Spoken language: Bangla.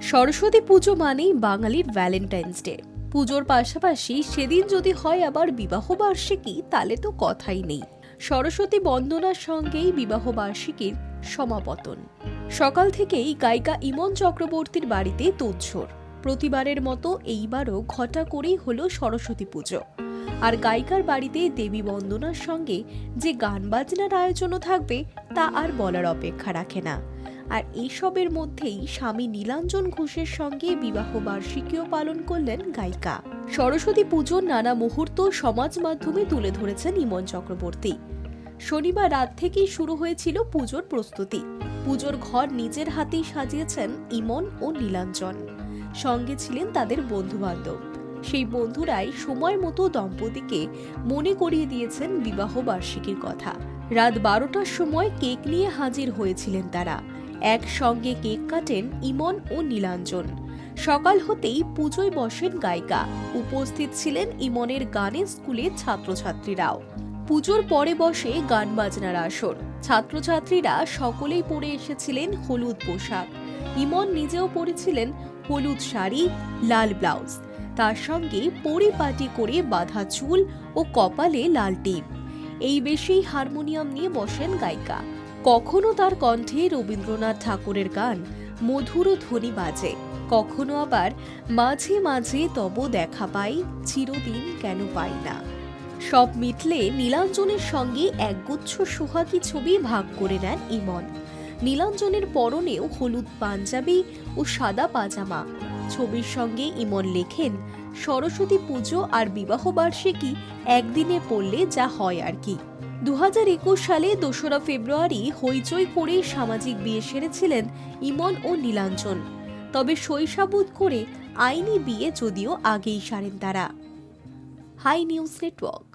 সরস্বতী পুজো মানেই বাঙালির ভ্যালেন্টাইন্স ডে। পুজোর পাশাপাশি সেদিন যদি হয় আবার বিবাহ বার্ষিকী, তাহলে তো কথাই নেই। সরস্বতী বন্দনার সঙ্গেই বিবাহ বার্ষিকীর সমাপতন। সকাল থেকেই গায়িকা ইমন চক্রবর্তীর বাড়িতে তোড়জোড়। প্রতিবারের মতো এইবারও ঘটা করেই হলো সরস্বতী পুজো। আর গায়িকার বাড়িতে দেবী বন্দনার সঙ্গে যে গান বাজনার আয়োজনও থাকবে, তা আর বলার অপেক্ষা রাখে না। আর এইসবের মধ্যেই স্বামী নীলাঞ্জন ঘোষের সঙ্গে বিবাহ বার্ষিকীও পালন করলেন গায়িকা। সরস্বতী পুজোর নানা মুহূর্ত সমাজ মাধ্যমে তুলে ধরেছেন ইমন চক্রবর্তী। শনিবার রাত থেকেই শুরু হয়েছিল পুজোর প্রস্তুতি। পুজোর ঘর নিজের হাতেই সাজিয়েছেন ইমন ও নীলাঞ্জন। সঙ্গে ছিলেন তাদের বন্ধু বান্ধব। সেই বন্ধুরাই সময় মতো দম্পতিকে মনে করিয়ে দিয়েছেন বিবাহ বার্ষিকীর কথা। রাত 12টার সময় কেক নিয়ে হাজির হয়েছিলেন তারা। একসঙ্গে কেক কাটেন ইমন ও নীলাঞ্জন। সকাল হতেই পুজোয় বসেন গায়িকা। উপস্থিত ছিলেন ইমনের গানের স্কুলের ছাত্রছাত্রীরাও। পুজোর পরে বসে গান বাজনার আসর। ছাত্রছাত্রীরা সকলেই পরে এসেছিলেন হলুদ পোশাক। ইমন নিজেও পরেছিলেন হলুদ শাড়ি, লাল ব্লাউজ। তার সঙ্গে পরিপাটি করে বাঁধা চুল ও কপালে লাল টিপ। এই বেশেই হারমোনিয়াম নিয়ে বসেন গায়িকা। কখনো তার কণ্ঠে রবীন্দ্রনাথ ঠাকুরের গান মধুর ধ্বনি বাজে, কখনো আবার মাঝে মাঝে তব দেখা পাই, চিরদিন কেন পাই না। সব মিটলে নীলাঞ্জনের সঙ্গে একগুচ্ছ সোহাগী ছবি ভাগ করে নেন ইমন। নীলাঞ্জনের পরনেও হলুদ পাঞ্জাবি ও সাদা পাজামা। ছবির সঙ্গে ইমন লেখেন, সরস্বতী পুজো আর বিবাহ বার্ষিকী একদিনে পড়লে যা হয় আর কি। 2021 সালে 2রা ফেব্রুয়ারি হইচই করে সামাজিক বিয়ে সেরেছিলেন ইমন ও নীলাঞ্জন। তবে শৈশাবুদ করে আইনি বিয়ে যদিও আগেই সারেন তারা। Hi news network.